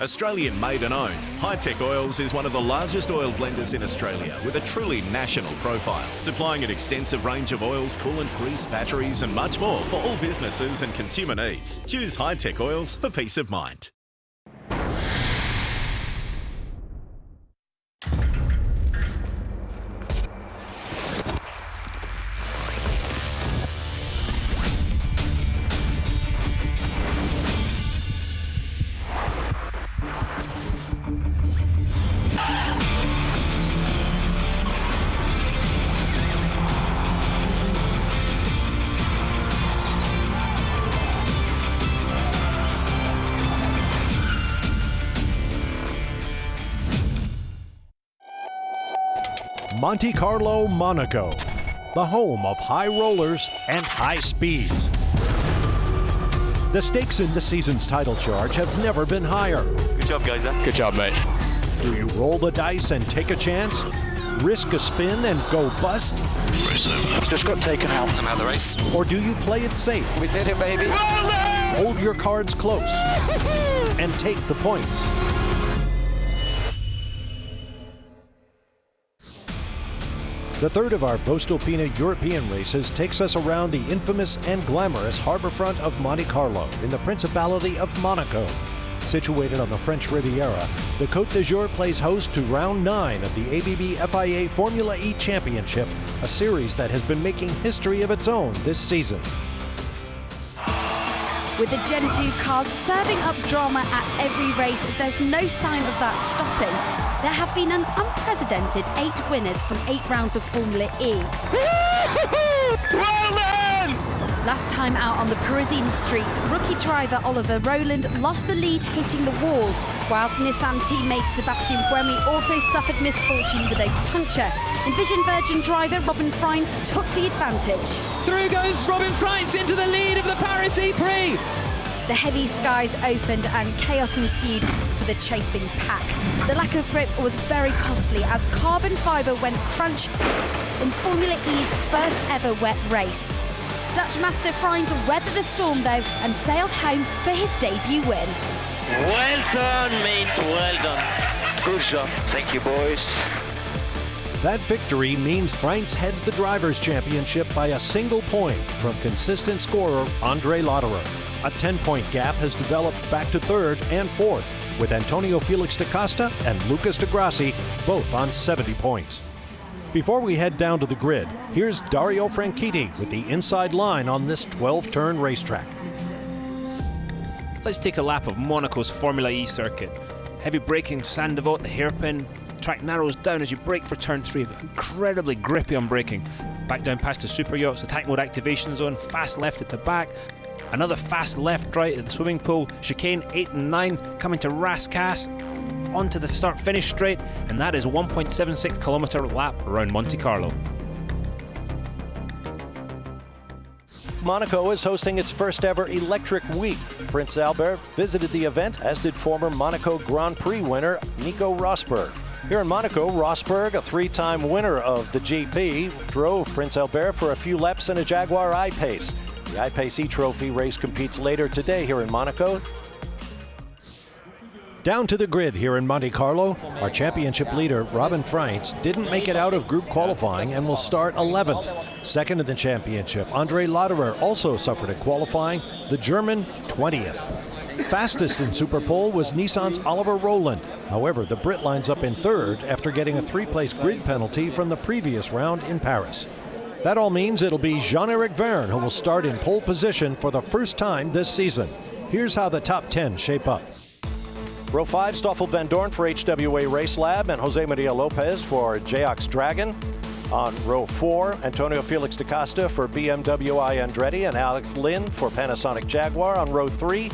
Australian made and owned, Hi-Tech Oils is one of the largest oil blenders in Australia with a truly national profile, supplying an extensive range of oils, coolant, grease, batteries and much more for all businesses and consumer needs. Choose Hi-Tech Oils for peace of mind. Monte Carlo, Monaco, the home of high rollers and high speeds. The stakes in this season's title charge have never been higher. Good job, guys. Good job, mate. Do you roll the dice and take a chance? Risk a spin and go bust? Race over. Just got taken out. I'm out of the race. Or do you play it safe? We did it, baby. Hold your cards close and take the points. The third of our Vostopina European races takes us around the infamous and glamorous harborfront of Monte Carlo in the Principality of Monaco. Situated on the French Riviera, the Côte d'Azur plays host to round 9 of the ABB FIA Formula E Championship, a series that has been making history of its own this season. With the Gen 2 cars serving up drama at every race, there's no sign of that stopping. There have been an unprecedented 8 winners from 8 rounds of Formula E. Well done! Last time out on the Parisian streets, rookie driver Oliver Rowland lost the lead hitting the wall, whilst Nissan teammate Sebastian Buemi also suffered misfortune with a puncture. Envision Virgin driver Robin Freins took the advantage. Through goes Robin Freins into the lead of the Paris E-Prix. The heavy skies opened and chaos ensued for the chasing pack. The lack of grip was very costly as carbon fibre went crunch in Formula E's first ever wet race. Dutch master Freins weathered the storm though and sailed home for his debut win. Well done, mates, well done. Good job. Thank you, boys. That victory means Freins heads the Drivers' Championship by a single point from consistent scorer Andre Lauderer. A 10-point gap has developed back to third and fourth, with Antonio Felix da Costa and Lucas de Grassi both on 70 points. Before we head down to the grid, here's Dario Franchitti with the inside line on this 12-turn racetrack. Let's take a lap of Monaco's Formula E circuit. Heavy braking, sand devote, the hairpin. Track narrows down as you brake for turn 3. Incredibly grippy on braking. Back down past the super yachts, attack mode activation zone, fast left at the back. Another fast left right at the swimming pool. Chicane 8 and 9 coming to Rascasse. Onto the start-finish straight, and that is a 1.76 kilometre lap around Monte Carlo. Monaco is hosting its first ever electric week. Prince Albert visited the event, as did former Monaco Grand Prix winner Nico Rosberg. Here in Monaco, Rosberg, a 3-time winner of the GP, drove Prince Albert for a few laps in a Jaguar I-Pace. The I-Pace E-Trophy race competes later today here in Monaco. Down to the grid here in Monte Carlo, our championship leader, Robin Freins, didn't make it out of group qualifying and will start 11th. Second in the championship, Andre Lauderer also suffered at qualifying, the German 20th. Fastest in Super Pole was Nissan's Oliver Rowland. However, the Brit lines up in third after getting a 3-place grid penalty from the previous round in Paris. That all means it'll be Jean-Eric Vergne who will start in pole position for the first time this season. Here's how the top 10 shape up. Row 5, Stoffel Van Dorn for HWA Race Lab and Jose Maria Lopez for Jayaux Dragon. On row 4, Antonio Felix da Costa for BMW I Andretti and Alex Lynn for Panasonic Jaguar. On row 3,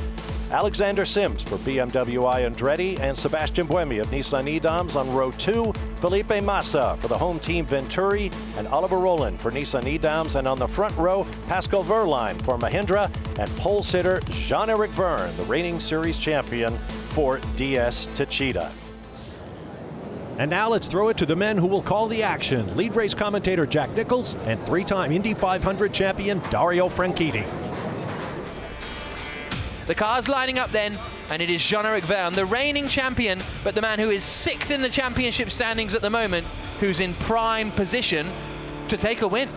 Alexander Sims for BMW I Andretti and Sebastian Buemi of Nissan Edams. On row 2, Felipe Massa for the home team Venturi and Oliver Rowland for Nissan Edams. And on the front row, Pascal Wehrlein for Mahindra and pole sitter Jean-Eric Vergne, the reigning series champion for DS Techeetah. And now let's throw it to the men who will call the action. Lead race commentator Jack Nichols and 3-time Indy 500 champion Dario Franchitti. The cars lining up then. and it is Jean-Eric Vergne, the reigning champion, but the man who is 6th in the championship standings at the moment, who's in prime position to take a win.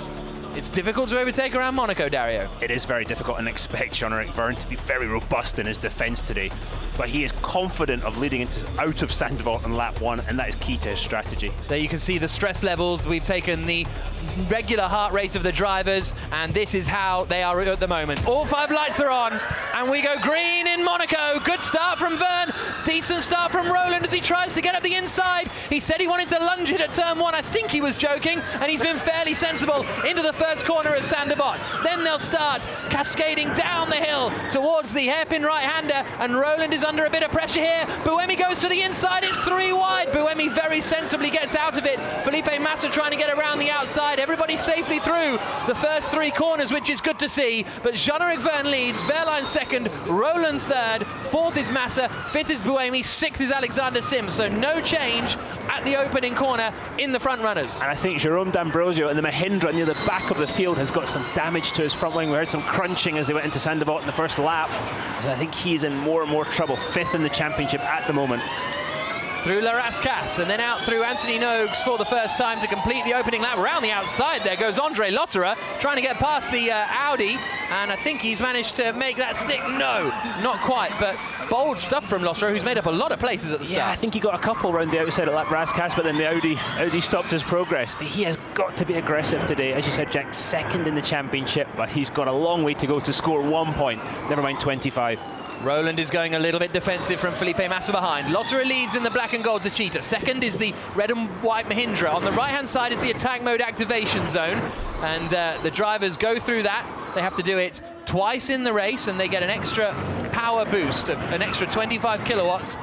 It's difficult to overtake around Monaco, Dario. It is very difficult, and expect Jean-Eric Vergne to be very robust in his defence today. But he is confident of leading out of Saint-Devote on lap 1, and that is key to his strategy. There you can see the stress levels. We've taken the regular heart rate of the drivers, and this is how they are at the moment. All 5 lights are on, and we go green in Monaco. Good start from Vergne. Decent start from Roland as he tries to get up the inside. He said he wanted to lunge it at turn 1. I think he was joking, and he's been fairly sensible into the first corner at Saint-Devote. Then they'll start cascading down the hill towards the hairpin right-hander, and Roland is under a bit of pressure here. Buemi goes to the inside. It's 3 wide. Buemi very sensibly gets out of it. Felipe Massa trying to get around the outside. Everybody safely through the first 3 corners, which is good to see. But Jean-Eric Vergne leads, Verline 2nd, Roland 3rd, 4th is Massa, 5th is Buemi, 6th is Alexander Sims. So no change at the opening corner in the front runners. And I think Jerome D'Ambrosio in the Mahindra near the back of the field has got some damage to his front wing. We heard some crunching as they went into Saint-Devote in the first lap. And I think he's in more and more trouble. 5th in the championship at the moment. Through Larascas and then out through Anthony Nogues for the first time to complete the opening lap. Around the outside there goes Andre Lotterer trying to get past the Audi, and I think he's managed to make that stick. No, not quite, but bold stuff from Lotterer, who's made up a lot of places at the start. Yeah, I think he got a couple around the outside at Larascas, but then the Audi stopped his progress. But he has got to be aggressive today. As you said, Jack, 2nd in the championship, but he's got a long way to go to score 1 point, never mind 25. Roland is going a little bit defensive from Felipe Massa behind. Lotterer leads in the black and gold to Cheetah. 2nd is the red and white Mahindra. On the right-hand side is the attack mode activation zone, and the drivers go through that. They have to do it twice in the race, and they get an extra power boost of an extra 25 kilowatts.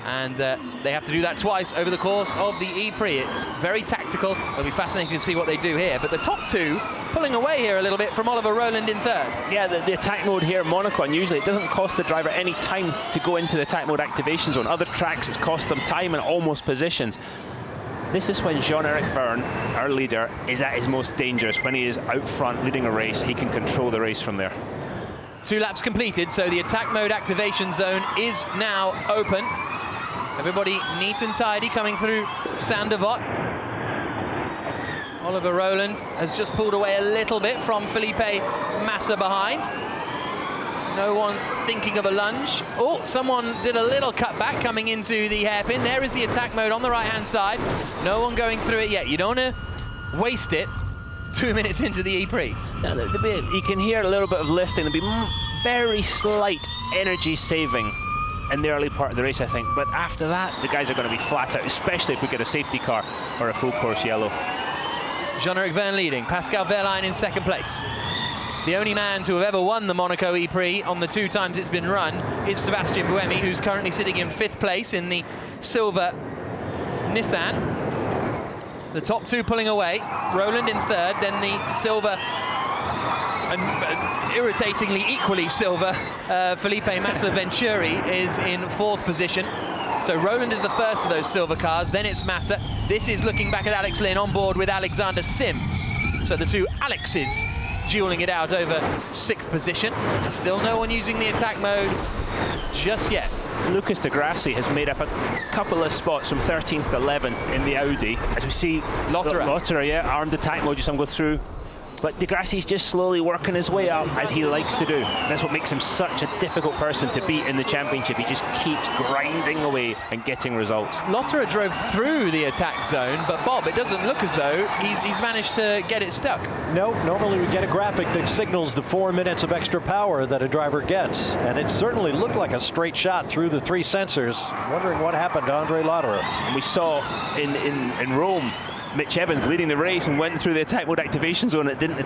And they have to do that twice over the course of the E-Prix. It's very tactical. It'll be fascinating to see what they do here. But the top 2 pulling away here a little bit from Oliver Roland in 3rd. Yeah, the attack mode here in Monaco, and usually it doesn't cost the driver any time to go into the attack mode activation zone. Other tracks, it's cost them time and almost positions. This is when Jean-Eric Vergne, our leader, is at his most dangerous. When he is out front leading a race, he can control the race from there. 2 laps completed, so the attack mode activation zone is now open. Everybody neat and tidy coming through Saint-Devote. Oliver Roland has just pulled away a little bit from Felipe Massa behind. No one thinking of a lunge. Oh, someone did a little cutback coming into the hairpin. There is the attack mode on the right-hand side. No one going through it yet. You don't want to waste it 2 minutes into the E-Prix. No, you can hear a little bit of lifting. There'll be very slight energy saving in the early part of the race, I think. But after that, the guys are going to be flat out, especially if we get a safety car or a full course yellow. Jean-Eric Vergne leading, Pascal Wehrlein in 2nd place. The only man to have ever won the Monaco E-Prix on the 2 times it's been run is Sébastien Buemi, who's currently sitting in 5th place in the silver Nissan. The top 2 pulling away, Roland in 3rd, then the silver and irritatingly equally silver Felipe Massa Venturi is in 4th position. So Roland is the first of those silver cars, then it's Massa. This is looking back at Alex Lynn on board with Alexander Sims. So the 2 Alexes dueling it out over 6th position. Still no one using the attack mode just yet. Lucas de Grassi has made up a couple of spots from 13th to 11th in the Audi. As we see, Lotterer, yeah, armed attack mode, just go through. But de Grassi's just slowly working his way up, as he likes to do. That's what makes him such a difficult person to beat in the championship. He just keeps grinding away and getting results. Lotterer drove through the attack zone, but Bob, it doesn't look as though he's managed to get it stuck. No, normally we get a graphic that signals the 4 minutes of extra power that a driver gets, and it certainly looked like a straight shot through the 3 sensors. Wondering what happened to Andre Lotterer. And we saw in Rome, Mitch Evans leading the race and went through the attack mode activation zone. It didn't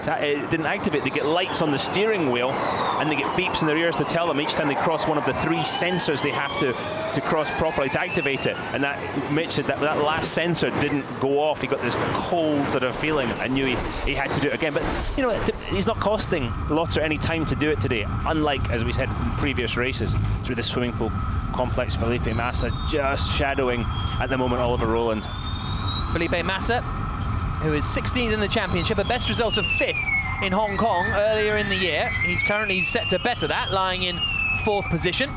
activate. They get lights on the steering wheel, and they get beeps in their ears to tell them each time they cross one of the 3 sensors they have to cross properly to activate it. And that Mitch said that last sensor didn't go off. He got this cold sort of feeling and knew he had to do it again. But you know, he's not costing Lotterer any time to do it today, unlike, as we said, in previous races through the swimming pool complex. Felipe Massa just shadowing at the moment Oliver Roland. Felipe Massa, who is 16th in the championship, a best result of 5th in Hong Kong earlier in the year. He's currently set to better that, lying in 4th position.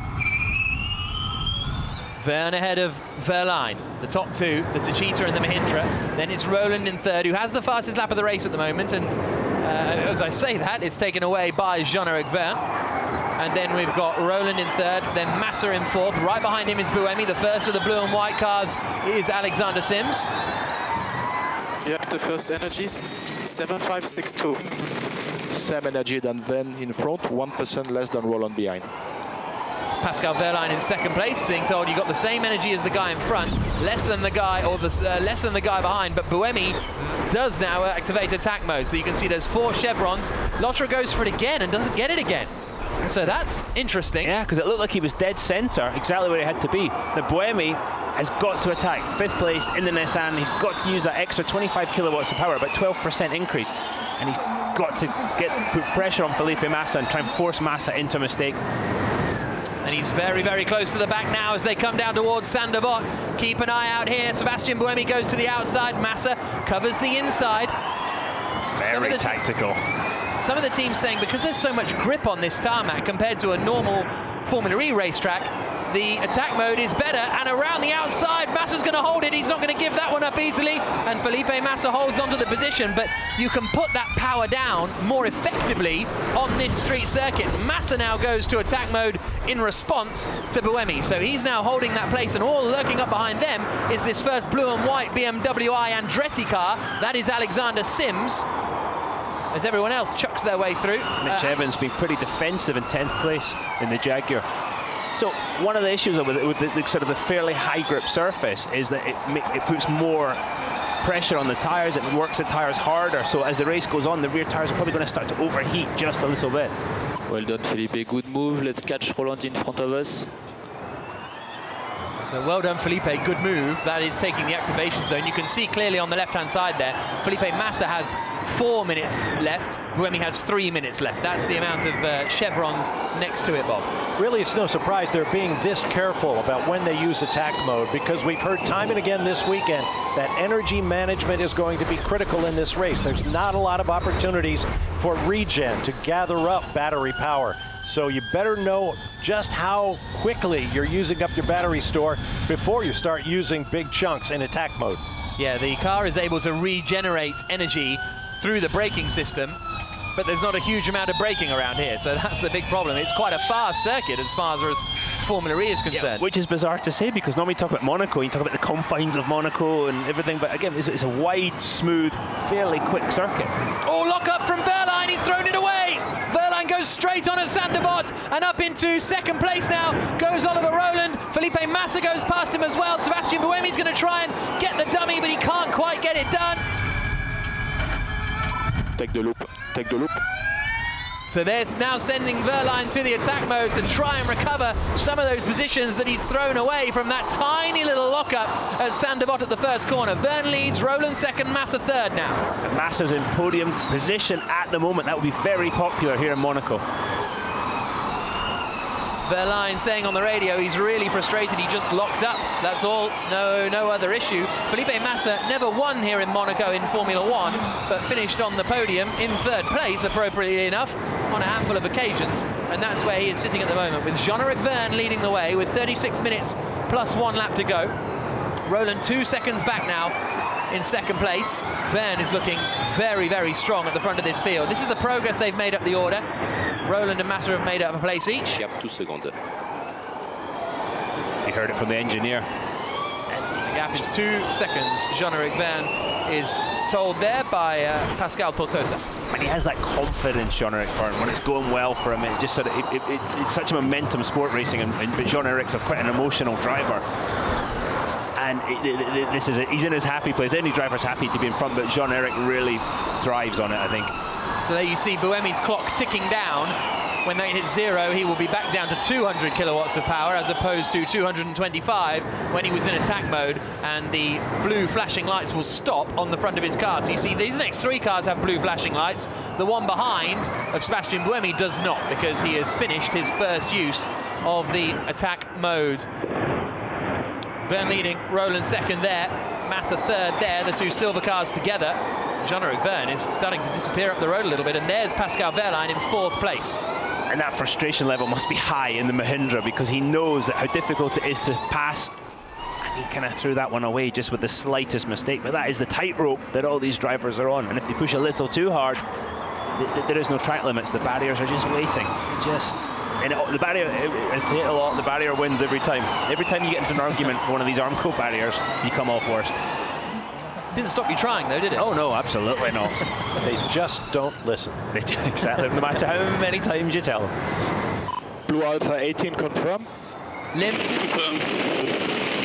Verne ahead of Verline, the top two, the Techeetah and the Mahindra. Then it's Roland in third, who has the fastest lap of the race at the moment. And as I say that, it's taken away by Jean-Eric Verne. And then we've got Roland in third, then Massa in fourth. Right behind him is Buemi. The first of the blue and white cars is Alexander Sims. Yeah, the first energies, 7562. Same energy than Van in front, 1% less than Roland behind. It's Pascal Wehrlein in second place, being told you got the same energy as the guy in front, less than the guy less than the guy behind. But Buemi does now activate attack mode, so you can see there's 4 chevrons. Lotterer goes for it again and doesn't get it again. So that's interesting. Yeah, because it looked like he was dead centre, exactly where he had to be. The Buemi has got to attack. 5th place in the Nissan. He's got to use that extra 25 kilowatts of power, about 12% increase. And he's got to put pressure on Felipe Massa and try and force Massa into a mistake. And he's very, very close to the back now as they come down towards Saint-Devote. Keep an eye out here. Sebastian Buemi goes to the outside. Massa covers the inside. Very tactical. Some of the teams saying because there's so much grip on this tarmac compared to a normal Formula E racetrack, the attack mode is better. And around the outside, Massa's going to hold it. He's not going to give that one up easily. And Felipe Massa holds onto the position. But you can put that power down more effectively on this street circuit. Massa now goes to attack mode in response to Buemi. So he's now holding that place. And all lurking up behind them is this first blue and white BMW I Andretti car. That is Alexander Sims, as everyone else chucks their way through. Mitch Evans being pretty defensive in 10th place in the Jaguar. So one of the issues with the sort of the fairly high grip surface is that it puts more pressure on the tyres. It works the tyres harder. So as the race goes on, the rear tyres are probably going to start to overheat just a little bit. Well done, Felipe. Good move. Let's catch Roland in front of us. So well done, Felipe. Good move. That is taking the activation zone. You can see clearly on the left-hand side there, Felipe Massa has 4 minutes left. Buemi has 3 minutes left. That's the amount of chevrons next to it, Bob. Really, it's no surprise they're being this careful about when they use attack mode, because we've heard time and again this weekend that energy management is going to be critical in this race. There's not a lot of opportunities for regen to gather up battery power. So you better know just how quickly you're using up your battery store before you start using big chunks in attack mode. Yeah, the car is able to regenerate energy through the braking system, but there's not a huge amount of braking around here, so that's the big problem. It's quite a fast circuit as far as Formula E is concerned. Yeah, which is bizarre to say, because normally you talk about Monaco, you talk about the confines of Monaco and everything, but again, it's a wide, smooth, fairly quick circuit. Oh, lock up from Wehrlein, he's thrown it away! Wehrlein goes straight on at Saint-Devote, and up into second place now goes Oliver Roland. Felipe Massa goes past him as well. Sebastian Buemi's going to try and get the dummy, but he can't quite get it done. Take the loop, take the loop. So there's now sending Wehrlein to the attack mode to try and recover some of those positions that he's thrown away from that tiny little lockup at Saint-Devote at the first corner. Verne leads, Roland second, Massa third now. And Massa's in podium position at the moment. That would be very popular here in Monaco. Wehrlein saying on the radio he's really frustrated, he just locked up, that's all, no other issue. Felipe Massa never won here in Monaco in Formula 1, but finished on the podium in third place, appropriately enough, on a handful of occasions, and that's where he is sitting at the moment, with Jean-Eric Verne leading the way with 36 minutes plus 1 lap to go. Roland 2 seconds back now in second place. Verne is looking very, very strong at the front of this field. This is the progress they've made up the order. Roland and Massa have made up a place each. Gap 2 seconds. You heard it from the engineer. The gap is 2 seconds. Jean-Eric Verne is told there by Pascal Tortosa. And he has that confidence, Jean-Eric Verne, when it's going well for him. It just sort of, it's such a momentum sport racing, but Jean-Eric's quite an emotional driver. And he's in his happy place. Any driver's happy to be in front, but Jean-Eric really thrives on it, I think. So there you see Buemi's clock ticking down. When they hit 0, he will be back down to 200 kilowatts of power as opposed to 225 when he was in attack mode, and the blue flashing lights will stop on the front of his car. So you see these next 3 cars have blue flashing lights. The one behind of Sebastian Buemi does not, because he has finished his first use of the attack mode. Verne leading, Roland second there, Massa third there, the 2 silver cars together. Jean-Eric Verne is starting to disappear up the road a little bit, and there's Pascal Wehrlein in 4th place. And that frustration level must be high in the Mahindra, because he knows that how difficult it is to pass. And he kind of threw that one away just with the slightest mistake. But that is the tightrope that all these drivers are on. And if they push a little too hard, there is no track limits. The barriers are just waiting. And the barrier, as hit a lot, the barrier wins every time. Every time you get into an argument with one of these Armco barriers, you come off worse. Didn't stop you trying, though, did it? Oh, no, absolutely not. They just don't listen. They do, exactly, no matter how many times you tell them. Blue Alpha 18 confirm. Lim.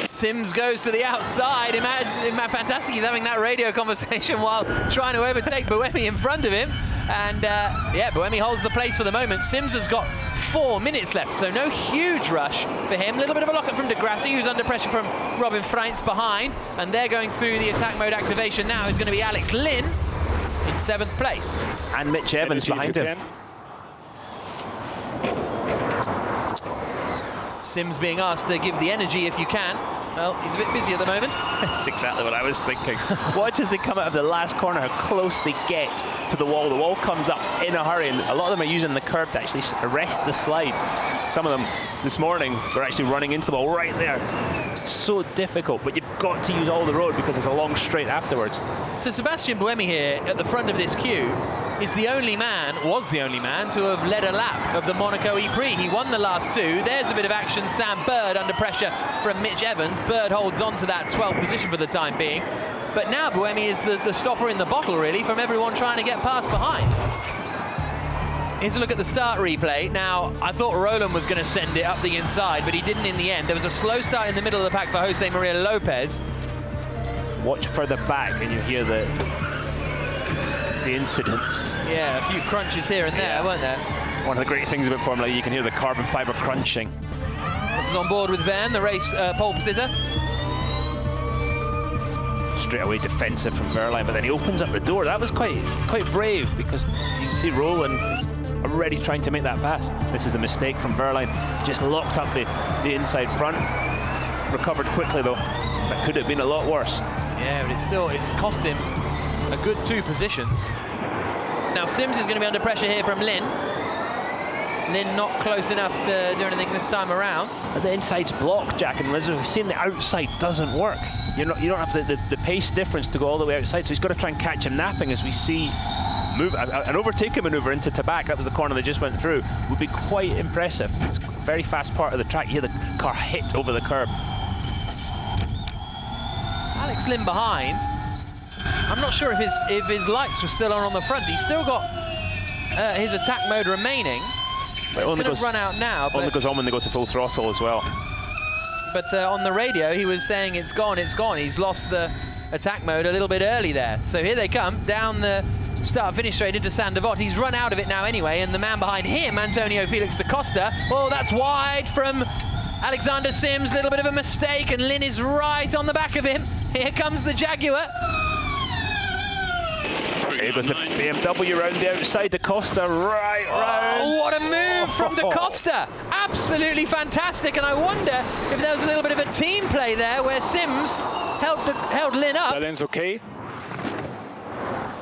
Sims goes to the outside. Imagine fantastic, he's having that radio conversation while trying to overtake Buemi in front of him. And yeah, Buemi holds the place for the moment. Sims has got 4 minutes left, so no huge rush for him. A little bit of a lockup from De Grassi, who's under pressure from Robin Freins behind. And they're going through the attack mode activation now. Is going to be Alex Lynn in 7th place. And Mitch Evans behind him. Sims being asked to give the energy if you can. Well, he's a bit busy at the moment. That's exactly what I was thinking. Watch as they come out of the last corner, how close they get to the wall. The wall comes up in a hurry, and a lot of them are using the curb to actually arrest the slide. Some of them this morning were actually running into the wall right there. It's so difficult, but you've got to use all the road because it's a long straight afterwards. So Sebastian Buemi here at the front of this queue is the only man, was the only man, to have led a lap of the Monaco E-Prix. He won the last 2. There's a bit of action. Sam Bird under pressure from Mitch Evans. Bird holds on to that 12th position for the time being. But now Buemi is the stopper in the bottle, really, from everyone trying to get past behind. Here's a look at the start replay. Now, I thought Roland was going to send it up the inside, but he didn't in the end. There was a slow start in the middle of the pack for Jose Maria Lopez. Watch further back and you hear the incidents. Yeah, a few crunches here and there, weren't there? One of the great things about Formula E, you can hear the carbon fibre crunching. This is on board with Verne, the race pole position. Straight away defensive from Verline, but then he opens up the door. That was quite brave, because you can see Roland is already trying to make that pass. This is a mistake from Verline. Just locked up the inside front. Recovered quickly though. That could have been a lot worse. Yeah, but it's cost him a good 2 positions. Now Sims is going to be under pressure here from Lynn. Lynn not close enough to do anything this time around. But the inside's blocked, Jack, and as we've seen, the outside doesn't work. You don't have the pace difference to go all the way outside, so he's got to try and catch him napping, as we see an overtaking manoeuvre into Tabac. That was the corner they just went through. Would be quite impressive. It's a very fast part of the track. You hear the car hit over the curb. Alex Lynn behind. I'm not sure if his lights were still on the front. He's still got his attack mode remaining. It's going to run out now. Only goes on when they go to full throttle as well. But on the radio, he was saying it's gone, it's gone. He's lost the attack mode a little bit early there. So here they come, down the start-finish straight into Saint Devote. He's run out of it now anyway, and the man behind him, Antonio Felix da Costa, oh, that's wide from Alexander Sims. Little bit of a mistake, and Lynn is right on the back of him. Here comes the Jaguar. It was the BMW round the outside, da Costa right round. Oh, what a move from da Costa. Absolutely fantastic, and I wonder if there was a little bit of a team play there where Sims held Lynn up. That ends okay.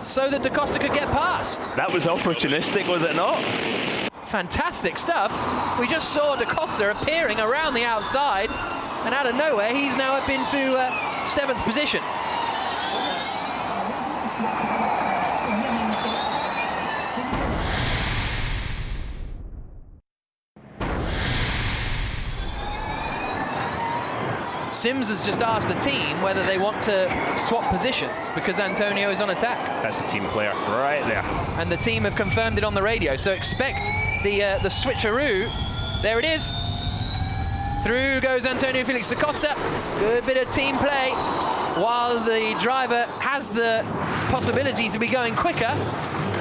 So that da Costa could get past. That was opportunistic, was it not? Fantastic stuff. We just saw da Costa appearing around the outside, and out of nowhere, he's now up into 7th position. Sims has just asked the team whether they want to swap positions because Antonio is on attack. That's the team player right there. And the team have confirmed it on the radio, so expect the switcheroo. There it is. Through goes Antonio Felix da Costa. Good bit of team play. While the driver has the possibility to be going quicker,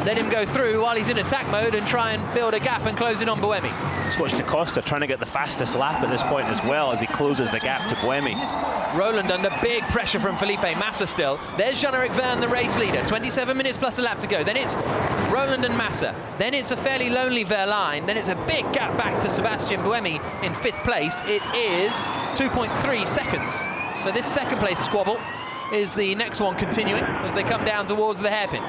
let him go through while he's in attack mode and try and build a gap and close in on Buemi. Let's watch da Costa trying to get the fastest lap at this point as well as he closes the gap to Buemi. Roland under big pressure from Felipe Massa still. There's Jean-Eric Verne, the race leader. 27 minutes plus a lap to go. Then it's Roland and Massa. Then it's a fairly lonely Verline. Then it's a big gap back to Sebastian Buemi in 5th place. It is 2.3 seconds. So this 2nd place squabble is the next one continuing as they come down towards the hairpin.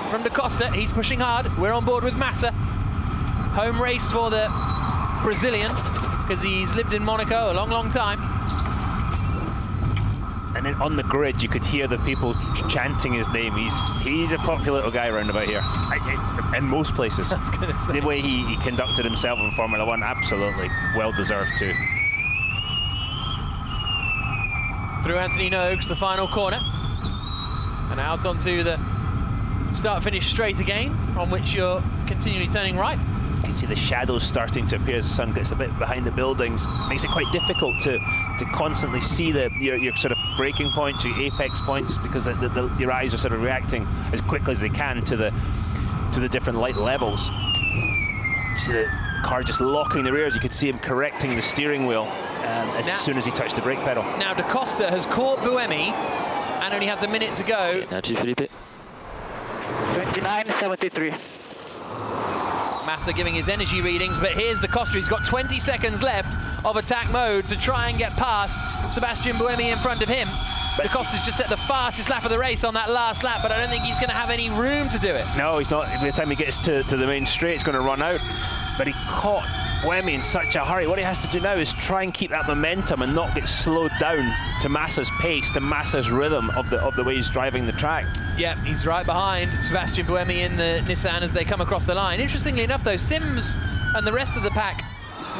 from Da Costa. He's pushing hard. We're on board with Massa. Home race for the Brazilian, because he's lived in Monaco a long, long time. And then on the grid, you could hear the people chanting his name. He's a popular little guy around about here. In most places. I was gonna say. The way he conducted himself in Formula One, absolutely well-deserved too. Through Anthony Noakes, the final corner. And out onto the start-finish straight again, on which you're continually turning right. You can see the shadows starting to appear as the sun gets a bit behind the buildings. Makes it quite difficult to constantly see your sort of breaking points, your apex points, because your eyes are sort of reacting as quickly as they can to the different light levels. You see the car just locking the rears. You could see him correcting the steering wheel as soon as he touched the brake pedal. Now Da Costa has caught Buemi and only has a minute to go. Energy, Felipe. 29.73. Massa giving his energy readings, but here's Da Costa. He's got 20 seconds left of attack mode to try and get past Sebastian Buemi in front of him. Da Costa's just set the fastest lap of the race on that last lap, but I don't think he's going to have any room to do it. No, he's not. By the time he gets to the main straight, it's going to run out. But he caught Buemi in such a hurry. What he has to do now is try and keep that momentum and not get slowed down to Massa's pace, to Massa's rhythm of the way he's driving the track. Yeah, he's right behind Sebastian Buemi in the Nissan as they come across the line. Interestingly enough, though, Sims and the rest of the pack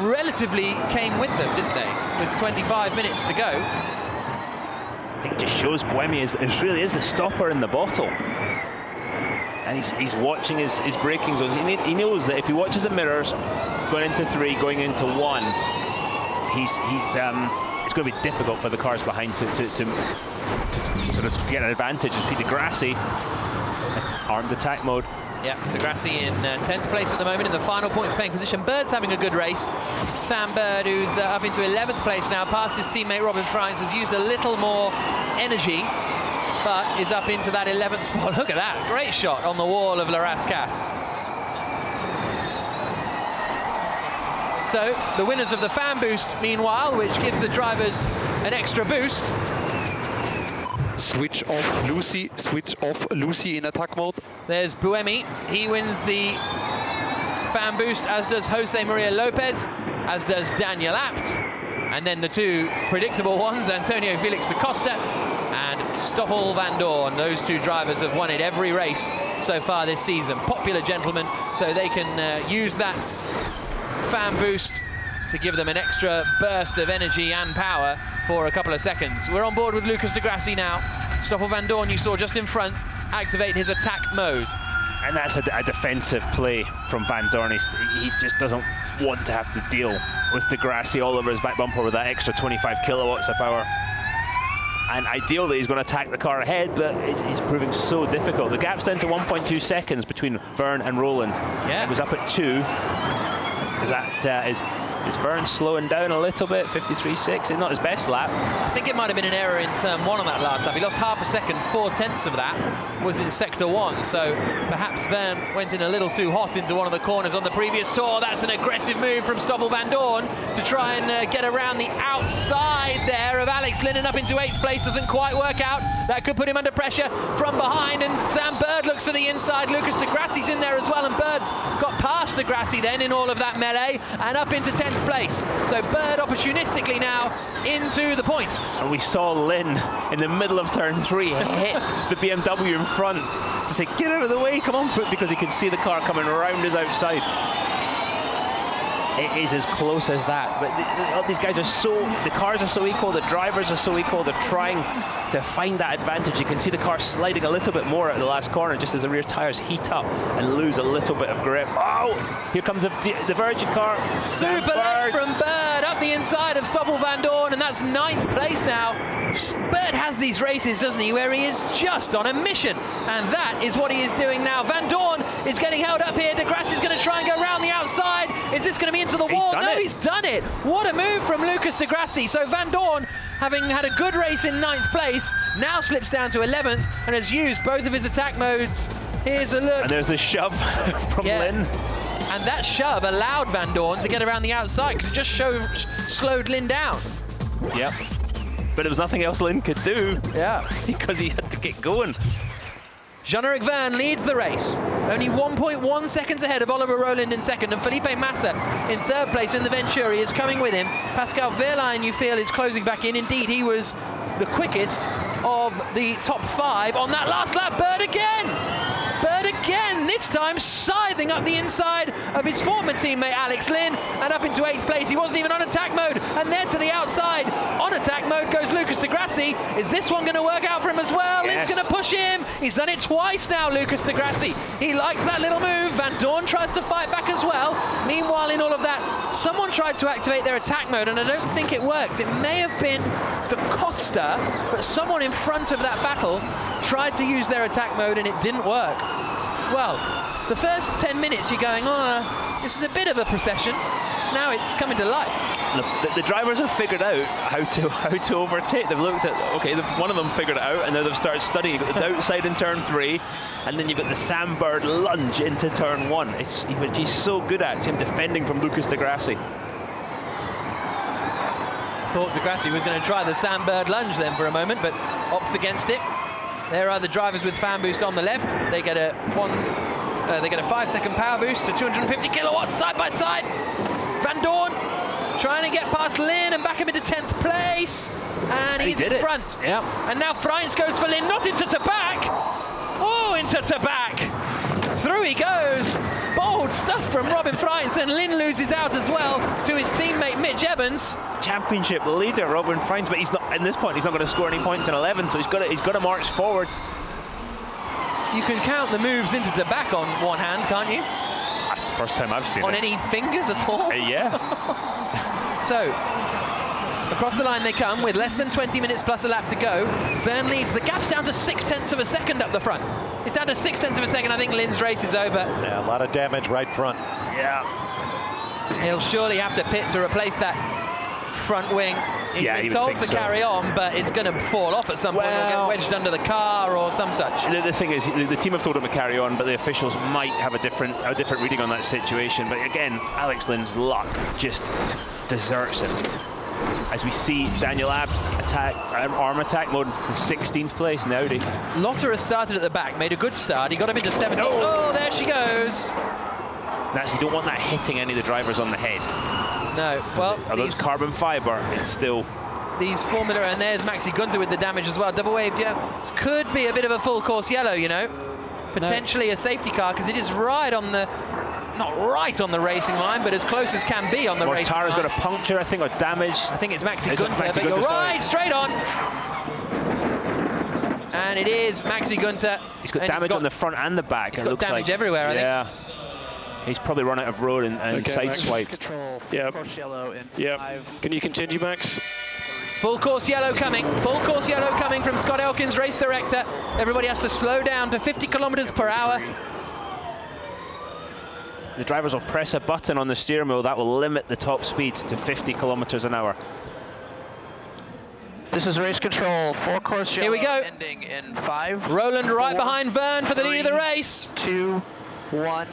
relatively came with them, didn't they? With 25 minutes to go. I think it just shows Buemi really is the stopper in the bottle. And he's watching his braking zones. He knows that if he watches the mirrors, going into 3, going into 1, it's going to be difficult for the cars behind to sort of get an advantage. As Peter Grassi, armed attack mode. Yeah, Degrassi in 10th place at the moment in the final points paying position. Bird's having a good race. Sam Bird, who's up into 11th place now, past his teammate Robin Frines, has used a little more energy, but is up into that 11th spot. Look at that, great shot on the wall of Larascas. So, the winners of the fan boost, meanwhile, which gives the drivers an extra boost. Switch off Lucy in attack mode. There's Buemi, he wins the fan boost, as does Jose Maria Lopez, as does Daniel Abt. And then the two predictable ones, Antonio Felix da Costa and Stoffel van Dorn. Those two drivers have won it every race so far this season. Popular gentlemen, so they can use that fan boost to give them an extra burst of energy and power for a couple of seconds. We're on board with Lucas de Grassi now. Stoffel van Dorn, you saw just in front, activate his attack mode. And that's a defensive play from Van Dorn. He just doesn't want to have to deal with de Grassi all over his back bumper with that extra 25 kilowatts of power. And ideally, he's going to attack the car ahead, but it's proving so difficult. The gap's down to 1.2 seconds between Vern and Roland. Yeah. It was up at 2. Is Vern slowing down a little bit? 53.6, it's not his best lap. I think it might have been an error in turn 1 on that last lap. He lost half a second, 4/10 of that was in sector 1. So perhaps Vern went in a little too hot into one of the corners on the previous tour. That's an aggressive move from Stoffel van Dorn to try and get around the outside there of Alex Linden up into 8th place. Doesn't quite work out. That could put him under pressure from behind. And Sam Bird looks to the inside. Lucas de Grassi's in there as well. And Bird's got past de Grassi then in all of that melee and up into 10th place. So Bird opportunistically now into the points. And we saw Lynn in the middle of turn 3 hit the BMW in front to say, get out of the way, come on, because he could see the car coming around his outside. It is as close as that, but these guys are the cars are so equal, the drivers are so equal, they're trying to find that advantage. You can see the car sliding a little bit more at the last corner just as the rear tyres heat up and lose a little bit of grip. Oh, here comes the Virgin car. Super late from Bird up the inside of Stoffel van Dorn, and that's 9th place now. Bird has these races, doesn't he, where he is just on a mission, and that is what he is doing now. Van Dorn is getting held up here. De Grassi is going to try and go around the outside. Is this going to be into the wall? No, he's done it. What a move from Lucas de Grassi. So Van Dorn, having had a good race in 9th place, now slips down to 11th and has used both of his attack modes. Here's a look. And there's the shove from Lynn. And that shove allowed Van Dorn to get around the outside because it just slowed Lynn down. Yep. But there was nothing else Lynn could do. Yeah. Because he had to get going. Jean-Eric Verne leads the race, only 1.1 seconds ahead of Oliver Rowland in second, and Felipe Massa in third place in the Venturi is coming with him. Pascal Wehrlein, you feel, is closing back in. Indeed, he was the quickest of the top 5 on that last lap. Bird again, this time scything up the inside of his former teammate Alex Lynn and up into 8th place. He wasn't even on attack mode, and then to the outside on attack mode goes Lucas de Grassi. Is this one going to work out for him as well? Yes. Lynn's going to push him. He's done it twice now, Lucas de Grassi. He likes that little move. Van Dorn tries to fight back as well. Meanwhile, in all of that, someone tried to activate their attack mode, and I don't think it worked. It may have been Da Costa, but someone in front of that battle tried to use their attack mode, and it didn't work. Well, the first 10 minutes you're going, oh, this is a bit of a procession. Now it's coming to life. The drivers have figured out how to overtake. They've looked at, okay, one of them figured it out, and now they've started studying. You've got the outside in turn 3, and then you've got the Sandbird lunge into turn 1. He's so good at him defending from Lucas de Grassi. Thought de Grassi was going to try the Sandbird lunge then for a moment, but opts against it. There are the drivers with fan boost on the left. They get a 5-second power boost to 250 kilowatts side by side. Van Dorn trying to get past Lynn and back him into 10th place. And he's in front. Yeah. And now Freins goes for Lynn, not into Tabak. Oh, into Tabak. Through he goes. Bold stuff from Robin Freins, and Lynn loses out as well to his teammate Mitch Evans. Championship leader Robin Freins, but he's not, at this point, he's not going to score any points in 11, so he's got to march forward. You can count the moves into Tabak on one hand, can't you? That's the first time I've seen it. On any fingers at all? Yeah. So, across the line they come with less than 20 minutes plus a lap to go. Verne leads. The gap's down to 0.6 of a second up the front. It's down to 0.6 of a second. I think Lynn's race is over. Yeah, a lot of damage right front. Yeah. He'll surely have to pit to replace that front wing. He's been told to carry on, but it's going to fall off at some point. He'll get wedged under the car or some such. The thing is, the team have told him to carry on, but the officials might have a different reading on that situation. But again, Alex Lynn's luck just deserts him. As we see Daniel Abt arm attack mode, 16th place in Audi. Lotter has started at the back, made a good start. He got him into 17th. Oh, there she goes. That's, you don't want that hitting any of the drivers on the head. No, well, although it's carbon fibre, it's still... These Formula, and there's Maxi Gunter with the damage as well. Double waved, yeah. This could be a bit of a full course yellow, you know. Potentially a safety car, because it is right on the... Not right on the racing line, but as close as can be on the racing line. Mortara's got a puncture, I think, or damage. I think it's Maxi Gunter, but you're right, straight on. And it is Maxi Gunter. He's got damage on the front and the back. He's got damage everywhere, I think. Yeah. He's probably run out of road and sideswiped. Yeah. Can you continue, Max? Full course yellow coming. Full course yellow coming from Scott Elkins, race director. Everybody has to slow down to 50 kilometers per hour. The drivers will press a button on the steering wheel that will limit the top speed to 50 kilometers an hour. This is race control. 4 course yellow. Here we go. Ending in 5. Roland right behind Verne for the lead of the race. 2, 1.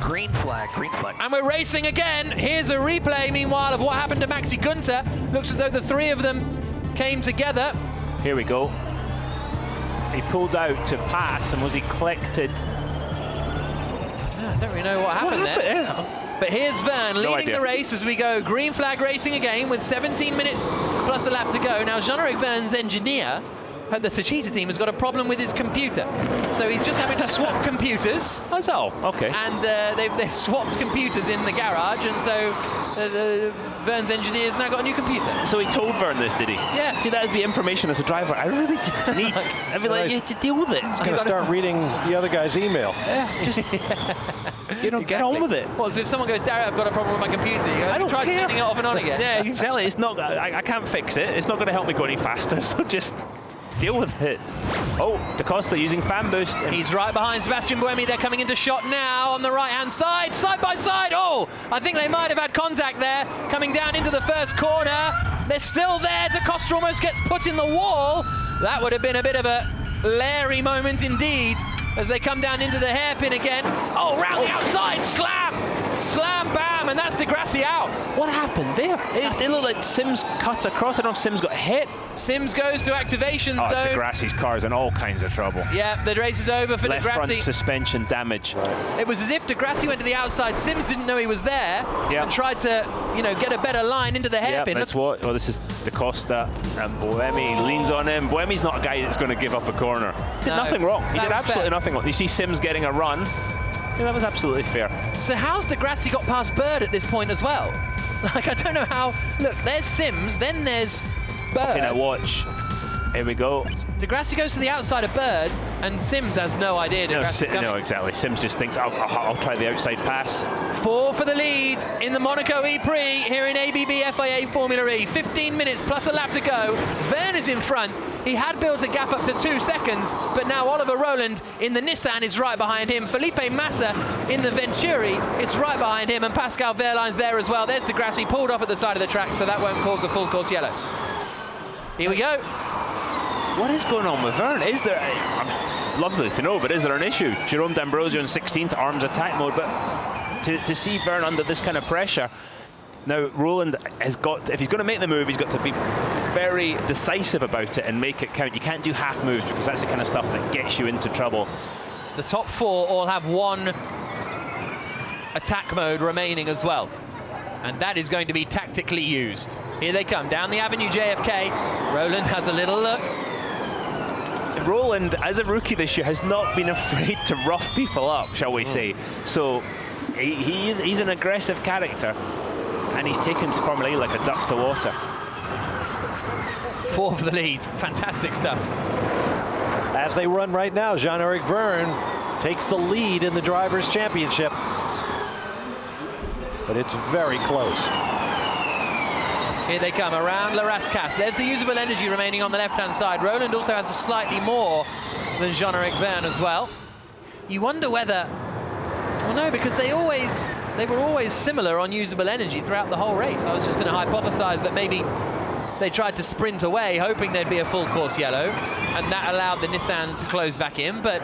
Green flag, green flag. And we're racing again. Here's a replay, meanwhile, of what happened to Maxi Gunter. Looks as though the three of them came together. Here we go. He pulled out to pass, and was he collected? I don't really know what happened there. But here's Verne leading the race as we go green flag racing again with 17 minutes plus a lap to go. Now, Jean-Eric Verne's engineer at the Techeetah team has got a problem with his computer. So he's just having to swap computers. That's all, okay. And they've swapped computers in the garage, and so Verne's engineer's now got a new computer. So he told Verne this, did he? Yeah. See, that would be information as a driver I really didn't need. I'd be like, you have to deal with it. He's going to start reading the other guy's email. Yeah, just get on with it. Well, so if someone goes, Darren, I've got a problem with my computer, you go, I don't try turning it off and on again. Yeah, exactly. It's not. I can't fix it. It's not going to help me go any faster. So just deal with it. Oh, Da Costa using fan boost. He's right behind Sebastian Buemi. They're coming into shot now on the right-hand side, side by side. Oh, I think they might have had contact there. Coming down into the first corner. They're still there. Da Costa almost gets put in the wall. That would have been a bit of a Larry moment indeed as they come down into the hairpin again. Oh, round the outside, slam! Slam, bam, and that's de Grassi out. What happened there? It looked like Sims cut across. I don't know if Sims got hit. Sims goes to activation de zone. Grassi's car's in all kinds of trouble. Yeah, the race is over for de Grassi. Left front suspension damage. It was as if de Grassi went to the outside. Sims didn't know he was there and tried to, you know, get a better line into the hairpin. That's what. Well, this is Da Costa and Buemi leans on him. Buemi's not a guy that's going to give up a corner. Did nothing wrong. He did absolutely nothing wrong. You see Sims getting a run. Yeah, that was absolutely fair. So how's de Grassi got past Bird at this point as well? Like, I don't know how. Look, there's Sims, then there's Bird. Looking at watch. Here we go. De Grassi goes to the outside of Bird, and Sims has no idea. No, exactly. Sims just thinks, I'll try the outside pass. 4 for the lead in the Monaco E-Prix here in ABB FIA Formula E. 15 minutes plus a lap to go. Verne is in front. He had built a gap up to 2 seconds, but now Oliver Rowland in the Nissan is right behind him. Felipe Massa in the Venturi is right behind him, and Pascal Wehrlein's there as well. There's de Grassi pulled off at the side of the track, so that won't cause a full course yellow. Here we go. What is going on with Verne? Is there, lovely to know, but is there an issue? Jerome D'Ambrosio in 16th, arms attack mode, but to see Verne under this kind of pressure. Now, Rowland has got, if he's going to make the move, he's got to be very decisive about it and make it count. You can't do half moves because that's the kind of stuff that gets you into trouble. The top 4 all have 1 attack mode remaining as well. And that is going to be tactically used. Here they come, down the Avenue JFK. Rowland has a little look. Rowland, as a rookie this year, has not been afraid to rough people up, shall we say. So he's an aggressive character, and he's taken to Formula E like a duck to water. 4 for the lead. Fantastic stuff. As they run right now, Jean-Eric Verne takes the lead in the Drivers' Championship. But it's very close. Here they come around La Rascasse. There's the usable energy remaining on the left-hand side. Rowland also has slightly more than Jean-Eric Verne as well. You wonder whether, well, no, because they were always similar on usable energy throughout the whole race. I was just going to hypothesize that maybe they tried to sprint away, hoping there'd be a full course yellow, and that allowed the Nissan to close back in. But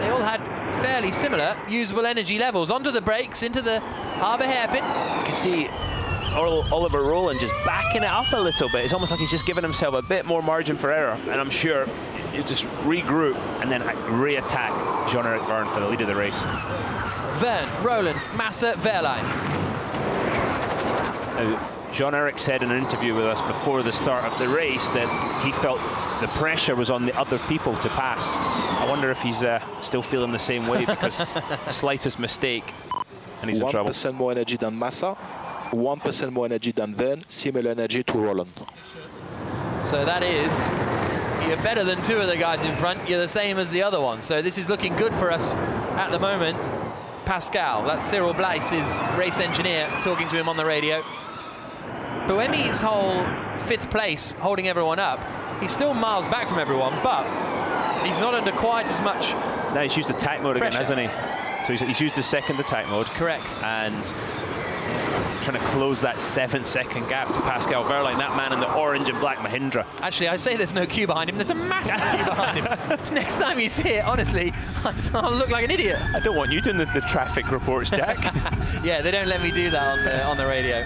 they all had fairly similar usable energy levels. Onto the brakes, into the harbour hairpin. You can see Oliver Rowland just backing it up a little bit. It's almost like he's just giving himself a bit more margin for error, and I'm sure he'll just regroup and then re-attack Jean-Eric Verne for the lead of the race. Verne, Rowland, Massa, Wehrlein. Jean-Eric said in an interview with us before the start of the race that he felt the pressure was on the other people to pass. I wonder if he's still feeling the same way, because slightest mistake and he's in trouble. 1% more energy than Massa, 1% more energy than Verne, similar energy to Rowland. So that is, you're better than 2 of the guys in front, you're the same as the other one. So this is looking good for us at the moment. Pascal, that's Cyril Blaise, his race engineer, talking to him on the radio. Buemi's whole 5th place, holding everyone up, he's still miles back from everyone, but he's not under quite as much Now he's used attack mode again, hasn't he? So he's used the 2nd attack mode. Correct. And trying to close that 7-second gap to Pascal Wehrlein, that man in the orange and black Mahindra. Actually, I say there's no queue behind him. There's a massive queue behind him. Next time you see it, honestly, I'll look like an idiot. I don't want you doing the traffic reports, Jack. Yeah, they don't let me do that on the radio.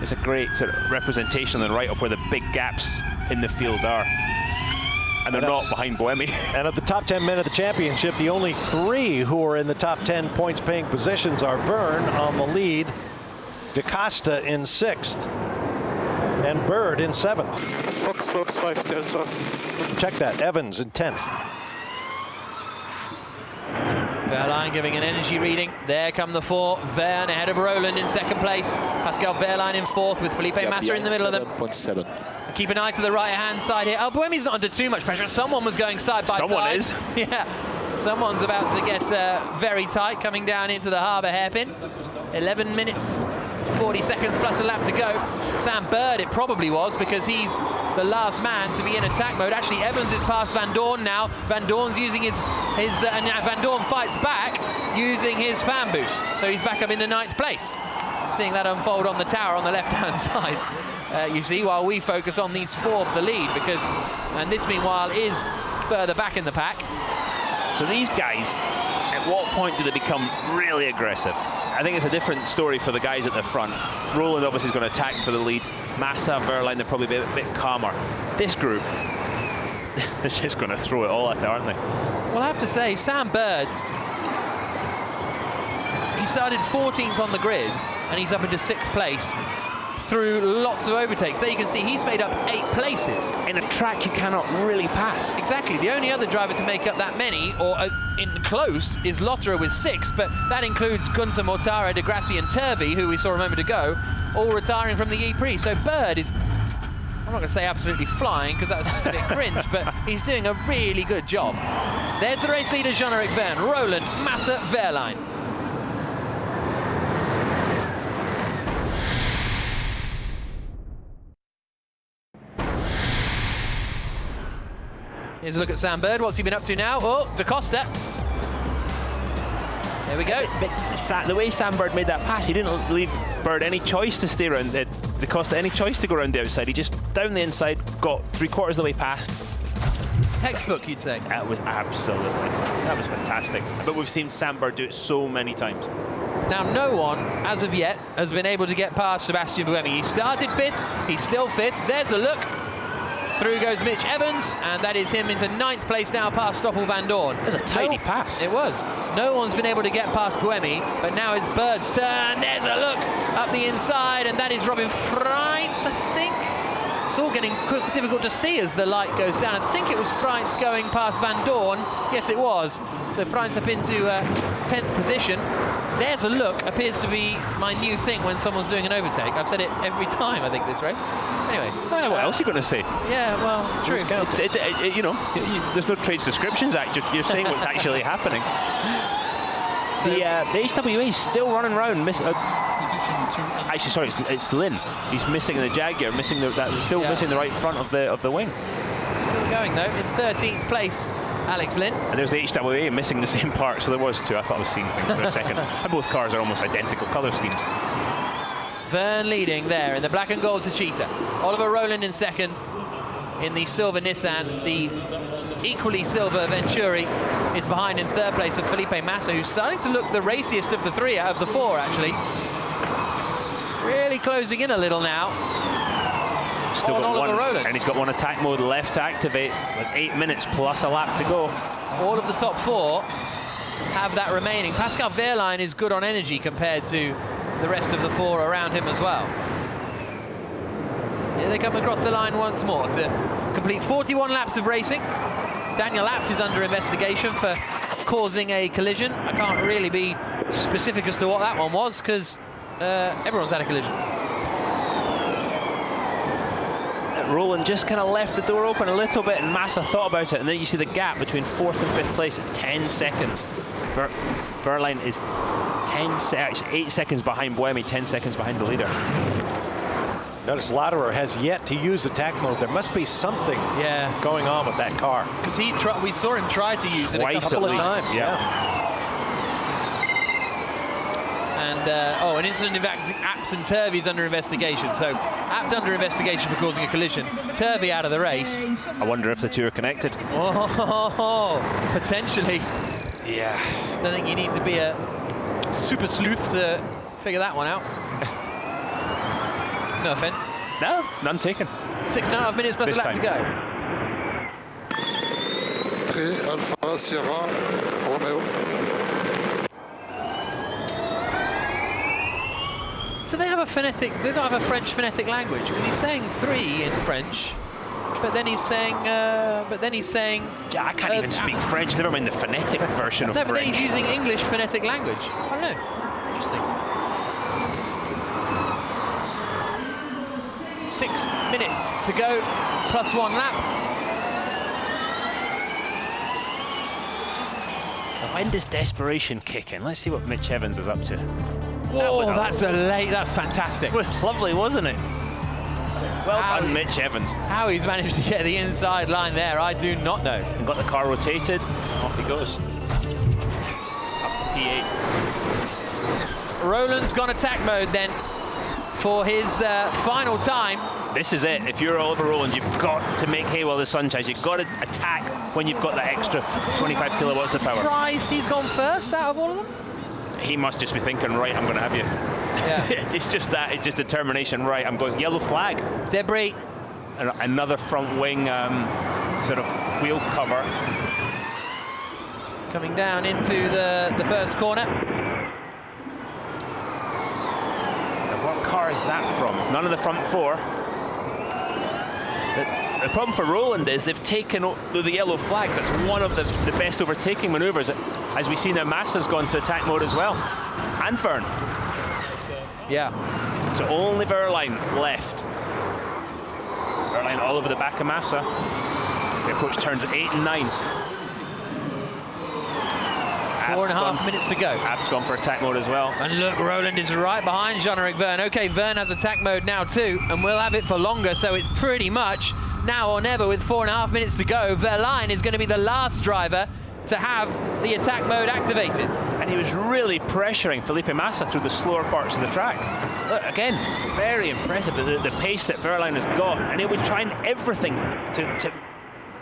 It's a great sort of representation on the right of where the big gaps in the field are. And they're not behind Buemi. And of the top 10 men of the championship, the only 3 who are in the top 10 points-paying positions are Verne on the lead, Da Costa in 6th, and Bird in 7th. Fox 5 Delta. Check that, Evans in 10th. Wehrlein giving an energy reading. There come the 4. Verne ahead of Rowland in 2nd place. Pascal Wehrlein in 4th with Felipe Massa in the middle of them. 7.7. Keep an eye to the right-hand side here. Oh, Buemi's not under too much pressure. Someone was going side by side. Someone is. Yeah. Someone's about to get very tight coming down into the harbour hairpin. 11 minutes, 40 seconds plus a lap to go. Sam Bird, it probably was, because he's the last man to be in attack mode. Actually, Evans is past Van Dorn now. Van Dorn's using his and Van Dorn fights back using his fan boost. So he's back up into 9th place. Seeing that unfold on the tower on the left-hand side. You see, while we focus on these 4 for the lead, because, and this meanwhile is further back in the pack. So these guys, at what point do they become really aggressive? I think it's a different story for the guys at the front. Roland obviously is going to attack for the lead. Massa, Wehrlein, they're probably a bit calmer. This group, they're just going to throw it all at it, aren't they? Well, I have to say, Sam Bird, he started 14th on the grid, and he's up into 6th place through lots of overtakes. There you can see he's made up 8 places. In a track you cannot really pass. Exactly. The only other driver to make up that many, or in close, is Lotterer with 6, but that includes Gunther, Mortara, De Grassi and Turvey, who we saw a moment ago, all retiring from the E-Prix. So Bird is, I'm not going to say absolutely flying, because that's just a bit cringe, but he's doing a really good job. There's the race leader, Jean-Eric Verne, Roland, Massa, Wehrlein. Here's a look at Sam Bird. What's he been up to now? Oh, Da Costa. There we go. But the way Sam Bird made that pass, he didn't leave Bird any choice to stay around, Da Costa any choice to go around the outside. He just down the inside, got 3/4 of the way past. Textbook, you'd say. That was absolutely, that was fantastic. But we've seen Sam Bird do it so many times. Now, no one, as of yet, has been able to get past Sebastian Buemi. He started 5th, he's still 5th. There's a look. Through goes Mitch Evans, and that is him into 9th place now past Stoffel Van Dorn. It was a tidy pass. It was. No one's been able to get past Buemi, but now it's Bird's turn. There's a look up the inside, and that is Robin Freitz, I think. It's all getting difficult to see as the light goes down. I think it was Freitz going past Van Dorn. Yes, it was. So Freitz up into 10th position. There's a look. Appears to be my new thing when someone's doing an overtake. I've said it every time, I think, this race. Anyway. What else are you going to say? Yeah, well, it's true. You know, there's no Trades Descriptions Act. You're saying what's actually happening. So the HWA is still running around. Actually, sorry, it's Lynn. He's missing the Jaguar, missing missing the right front of the wing. Still going though in 13th place, Alex Lynn. And there's the HWA missing the same part, so there was 2. I thought I was seeing things for a second. And both cars are almost identical colour schemes. Verne leading there in the black and gold Techeetah. Oliver Rowland in 2nd. In the silver Nissan, the equally silver Venturi is behind in 3rd place of Felipe Massa, who's starting to look the raciest of the 3 out of the 4, actually. Really closing in a little now. Still got Oliver one, Rowland. and he's got one attack mode left to activate with 8 minutes plus a lap to go. All of the top 4 have that remaining. Pascal Wehrlein is good on energy compared to the rest of the 4 around him as well. Here they come across the line once more to complete 41 laps of racing. Daniel Abt is under investigation for causing a collision. I can't really be specific as to what that one was, because everyone's had a collision. Roland just kind of left the door open a little bit, and Massa thought about it, and then you see the gap between 4th and 5th place at 10 seconds. Wehrlein is 8 seconds behind Buemi, 10 seconds behind the leader. Notice Lotterer has yet to use attack mode. There must be something going on with that car. Because we saw him try to use it a couple of times. Yeah. And an incident in fact, Abt and Turvey is under investigation. So Abt under investigation for causing a collision. Turvey out of the race. I wonder if the 2 are connected. Oh, potentially. Yeah. I don't think you need to be a super sleuth to figure that one out. No offense. No, none taken. 6.5 minutes plus a lap to go. 3 Alpha Sierra Romeo. Do they have a phonetic? They don't have a French phonetic language, because he's saying 3 in French, but then he's saying. I can't even speak French. Never mind the phonetic version of French. No, but then he's using English phonetic language. I don't know. Interesting. 6 minutes to go, plus 1 lap. When does desperation kick in? Let's see what Mitch Evans is up to. Whoa, that's fantastic. It was lovely, wasn't it? Well done, Mitch Evans. How he's managed to get the inside line there, I do not know. And got the car rotated, off he goes. Up to P8. Roland's gone attack mode then for his final time. This is it. If you're Oliver Rowland, you've got to make hay while the sun shines. You've got to attack when you've got that extra 25 kilowatts of power. Surprised he's gone first out of all of them? he must just be thinking, right, I'm going to have you. Yeah. It's just that, it's just determination, right, I'm going. Yellow flag. Debris. Another front wing sort of wheel cover. Coming down into the first corner. Now, what car is that from? None of the front four. The problem for Roland is they've taken the yellow flags. That's one of the best overtaking manoeuvres. As we see now, Massa's gone to attack mode as well. And Vern. Yeah. So only Verline left. Verline all over the back of Massa as they approach turns 8 and 9. 4.5 minutes to go. Ab's gone for attack mode as well. And look, Roland is right behind Jean-Eric Verne. Okay, Verne has attack mode now too, and we'll have it for longer, so it's pretty much now or never with 4.5 minutes to go. Verline is going to be the last driver to have the attack mode activated. And he was really pressuring Felipe Massa through the slower parts of the track. Look, again, very impressive, the pace that Verline has got, and he was trying everything to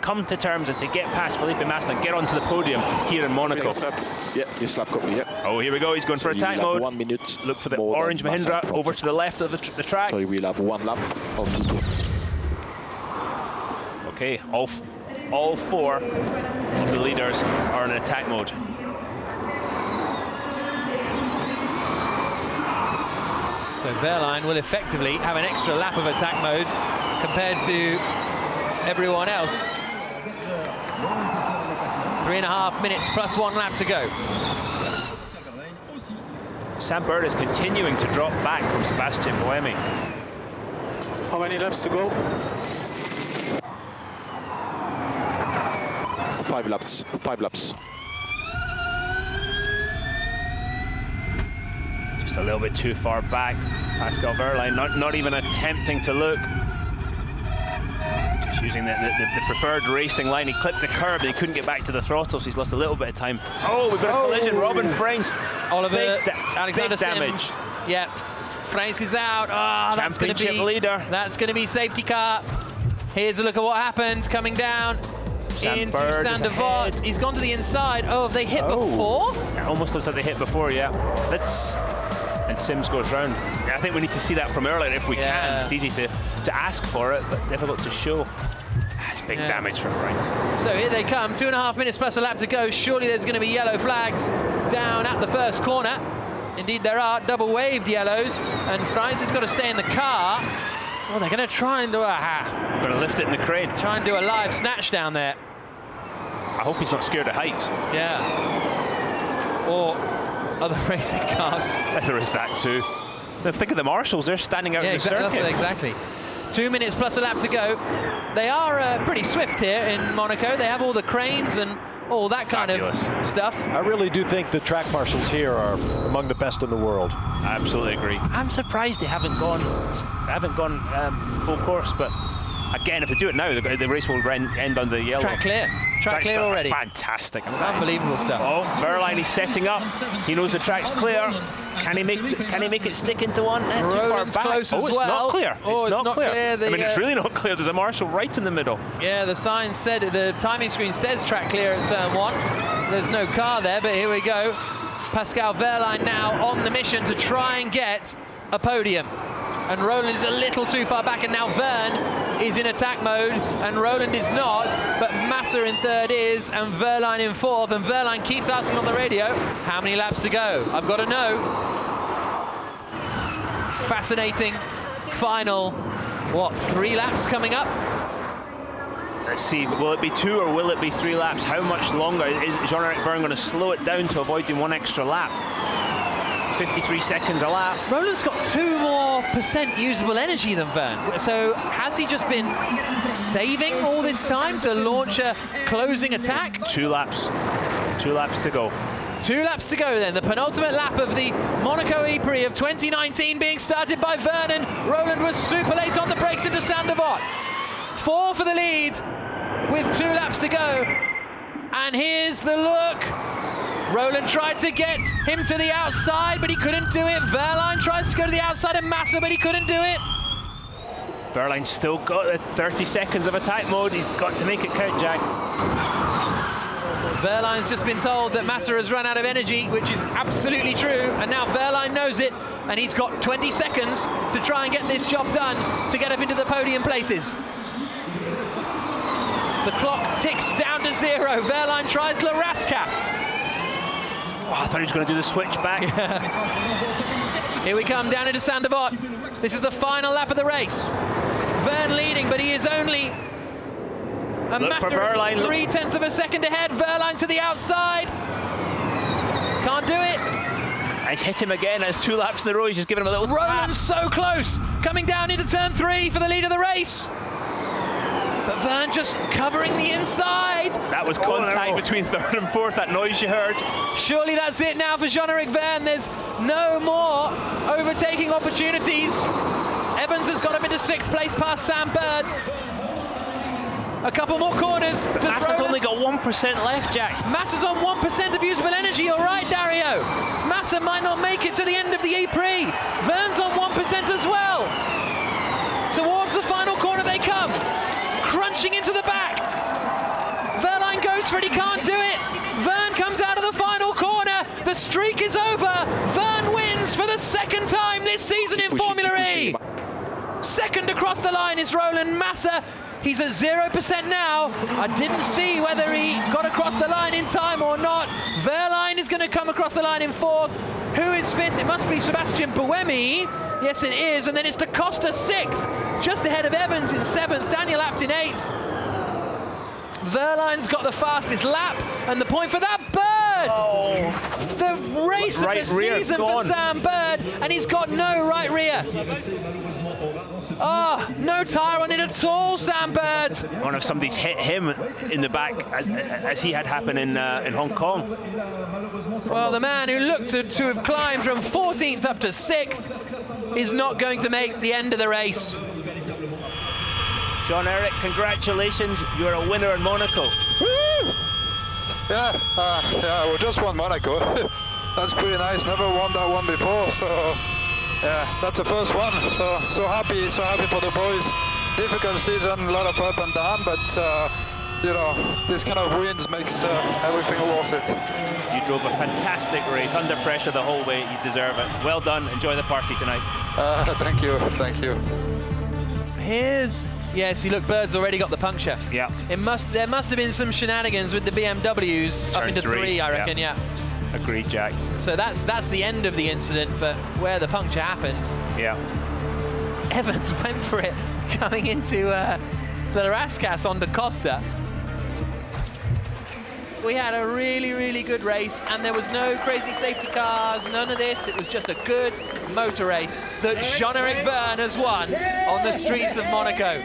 come to terms and to get past Felipe Massa and get onto the podium here in Monaco. Yeah, his lap copy, yeah. Oh, here we go, he's going for attack mode. 1 minute. Look for the orange Mahindra over to the left of the track. So we'll have 1 lap of Okay, all 4 of the leaders are in attack mode. So Verline will effectively have an extra lap of attack mode compared to everyone else. 3.5 minutes plus 1 lap to go. Sam Bird is continuing to drop back from Sebastian Buemi. How many laps to go? 5 laps. 5 laps. Just a little bit too far back. Pascal Verline not even attempting to look. Just using the preferred racing line. He clipped the curb and he couldn't get back to the throttle, so he's lost a little bit of time. Oh, we've got a collision. Robin Freins. Oliver, Alexander big damage. Sims. Yep, Freins is out. Oh, that's going to be leader. That's going to be safety car. Here's a look at what happened coming down into Sander Vogt. He's gone to the inside. Oh, have they hit before? It almost looks like they hit before, yeah. And Sims goes round. Yeah, I think we need to see that from earlier if we can. It's easy to ask for it, but difficult to show. That's big damage for Freins. So here they come, 2.5 minutes plus a lap to go. Surely there's going to be yellow flags down at the first corner. Indeed there are, double waved yellows, and Freins has got to stay in the car. Oh, they're going to try and do going to lift it in the crane. Try and do a live snatch down there. I hope he's not scared of heights. Yeah. Or other racing cars. There is that too. Now, think of the marshals, they're standing out in the circuit. Exactly. 2 minutes plus a lap to go. They are pretty swift here in Monaco. They have all the cranes and all that kind of stuff. I really do think the track marshals here are among the best in the world. I absolutely agree. I'm surprised they haven't gone full course, but again, if they do it now, the race will end on the yellow. Track clear. Track clear already. Fantastic. Unbelievable stuff. Oh, Verline, he's setting up. He knows the track's clear. Can he make it stick into one? Too far back. Close as it's well. Not clear. Oh, it's not clear. I mean, it's really not clear. There's a marshal right in the middle. Yeah, the sign said, the timing screen says track clear at turn 1. There's no car there, but here we go. Pascal Verline now on the mission to try and get a podium. And Roland is a little too far back, and now Verne is in attack mode, and Roland is not, but Massa in third is, and Verline in fourth, and Verline keeps asking on the radio, how many laps to go? I've got to know. Fascinating final, 3 laps coming up? Let's see, will it be 2 or will it be 3 laps? How much longer? Is Jean-Eric Verne going to slow it down to avoid doing 1 extra lap? 53 seconds a lap. Roland's got 2% more usable energy than Verne. So has he just been saving all this time to launch a closing attack? 2 laps. 2 laps to go. 2 laps to go then. The penultimate lap of the Monaco E-Prix of 2019 being started by Verne, and Roland was super late on the brakes into Sander Vogt. 4 for the lead with 2 laps to go. And here's the look. Roland tried to get him to the outside, but he couldn't do it. Verline tries to go to the outside of Massa, but he couldn't do it. Verline's still got 30 seconds of attack mode. He's got to make it count, Jack. Wehrlein's just been told that Massa has run out of energy, which is absolutely true, and now Wehrlein knows it, and he's got 20 seconds to try and get this job done to get up into the podium places. The clock ticks down to 0. Wehrlein tries La Rascasse. Oh, I thought he was going to do the switch back. Here we come down into Saint-Devote. This is the final lap of the race. Verne leading, but he is only a matter of 0.3 of a second ahead. Wehrlein to the outside. Can't do it. He's hit him again. There's 2 laps in a row. He's just giving him a little Roland's so close. Coming down into turn 3 for the lead of the race. But Verne just covering the inside. That was contact between 3rd and 4th, that noise you heard. Surely that's it now for Jean-Eric Verne. There's no more overtaking opportunities. Evans has got him into 6th place past Sam Bird. A couple more corners. But Massa's only got 1% left, Jack. Massa's on 1% of usable energy. You're right, Dario. Massa might not make it to the end of the E-Prix. Verne's on 1% as well. Towards the final corner they come. Crunching into the back. Wehrlein goes for it, he can't do it. Verne comes out of the final corner. The streak is over. Verne wins for the 2nd time this season in Formula E. 2nd across the line is Roland Massa. He's at 0% now. I didn't see whether he got across the line in time or not. Wehrlein is going to come across the line in 4th. Who is 5th? It must be Sebastian Buemi. Yes, it is. And then it's Da Costa 6th. Just ahead of Evans in 7th. Daniel Abt in 8th. Wehrlein's got the fastest lap. And the point for that, Bird! Oh. The race of the season for Sam Bird. And he's got no right rear. Oh, no tyre on it at all, Sam Bird. I wonder if somebody's hit him in the back as he had happened in Hong Kong. Well, the man who looked to have climbed from 14th up to 6th is not going to make the end of the race. Jean-Eric, congratulations. You're a winner in Monaco. Woo! Yeah, we just won Monaco. That's pretty nice. Never won that one before, so yeah, that's the first one. So happy for the boys. Difficult season, a lot of up and down, but you know, this kind of wins makes everything worth it. You drove a fantastic race under pressure the whole way. You deserve it. Well done. Enjoy the party tonight. Thank you. Thank you. Yeah, see, look, Bird's already got the puncture. Yeah. There must have been some shenanigans with the BMWs up into 3, I reckon. Yeah. Agreed, Jack. So that's the end of the incident, but where the puncture happened. Yeah. Evans went for it coming into the Rascasse on Da Costa. We had a really, really good race, and there was no crazy safety cars, none of this. It was just a good motor race that Jean-Eric Verne has won on the streets of Monaco.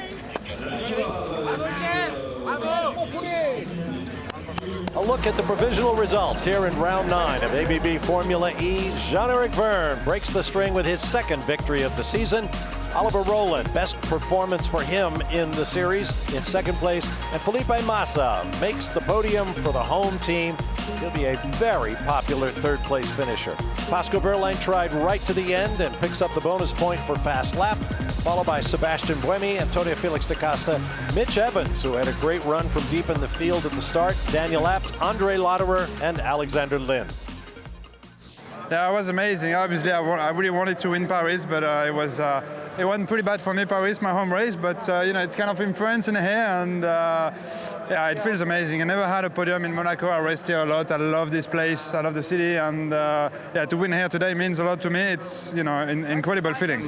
A look at the provisional results here in round 9 of ABB Formula E. Jean-Eric Verne breaks the string with his 2nd victory of the season. Oliver Rowland, best performance for him in the series, in 2nd place. And Felipe Massa makes the podium for the home team. He'll be a very popular 3rd place finisher. Pascal Wehrlein tried right to the end and picks up the bonus point for fast lap, followed by Sebastian Buemi, Antonio Felix da Costa, Mitch Evans, who had a great run from deep in the field at the start, Daniel Abt, Andre Lauderer, and Alexander Lynn. Yeah, it was amazing. Obviously, I really wanted to win Paris, but it wasn't pretty bad for me, Paris, my home race, but you know, it's kind of in France in here, and yeah, it feels amazing. I never had a podium in Monaco. I raced here a lot. I love this place. I love the city, and yeah, to win here today means a lot to me. It's, you know, an incredible feeling.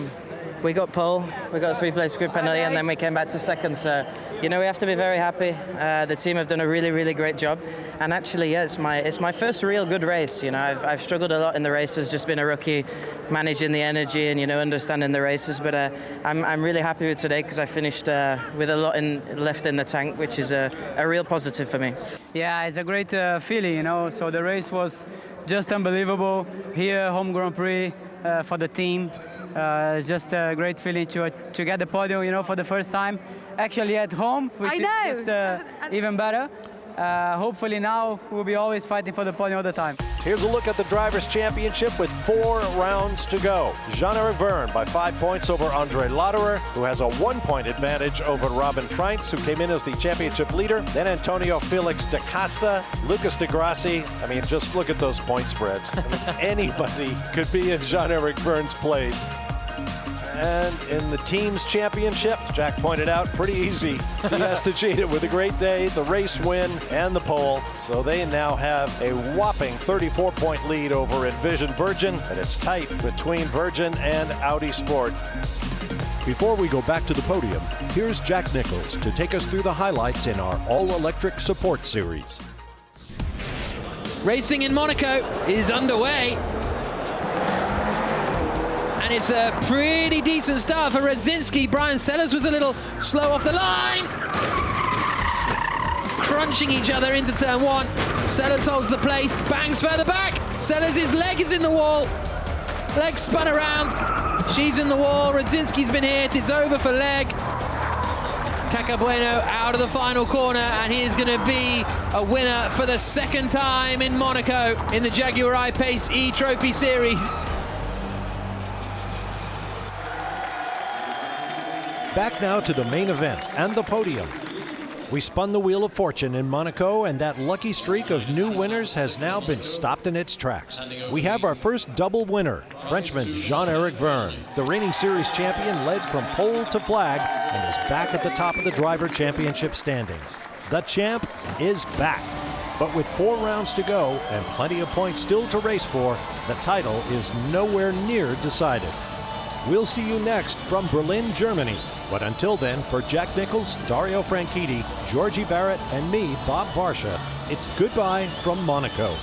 We got pole, we got a 3-place grid penalty, and then we came back to 2nd. So, you know, we have to be very happy. The team have done a really, really great job. And actually, yeah, it's my first real good race. You know, I've struggled a lot in the races, just been a rookie, managing the energy and, you know, understanding the races. But I'm really happy with today because I finished with a lot left in the tank, which is a real positive for me. Yeah, it's a great feeling, you know. So the race was just unbelievable. Here, home Grand Prix for the team. Just a great feeling to get the podium, you know, for the first time. Actually at home, which is just even better. hopefully now we'll be always fighting for the podium all the time. Here's a look at the Drivers' Championship with 4 rounds to go. Jean-Eric Vergne by 5 points over Andre Lauderer, who has a 1-point advantage over Robin Freintz, who came in as the championship leader. Then Antonio Felix da Costa, Lucas de Grassi. I mean, just look at those point spreads. I mean, anybody could be in Jean-Eric Vergne's place. And in the team's championship, Jack pointed out, pretty easy. He has to cheat it with a great day, the race win, and the pole. So they now have a whopping 34-point lead over Envision Virgin, and it's tight between Virgin and Audi Sport. Before we go back to the podium, here's Jack Nicholls to take us through the highlights in our all-electric support series. Racing in Monaco is underway. And it's a pretty decent start for Radzinski. Brian Sellers was a little slow off the line. Crunching each other into turn 1. Sellers holds the place, bangs further back. Sellers' leg is in the wall. Leg spun around. She's in the wall. Radzinski's been hit. It's over for Leg. Cacabueno out of the final corner, and he is going to be a winner for the second time in Monaco in the Jaguar I-Pace E-Trophy Series. Back now to the main event and the podium. We spun the wheel of fortune in Monaco, and that lucky streak of new winners has now been stopped in its tracks. We have our first double winner, Frenchman Jean-Eric Vergne. The reigning series champion led from pole to flag and is back at the top of the driver championship standings. The champ is back. But with 4 rounds to go and plenty of points still to race for, the title is nowhere near decided. We'll see you next from Berlin, Germany. But until then, for Jack Nicholls, Dario Franchitti, Georgie Barrett, and me, Bob Varsha, it's goodbye from Monaco.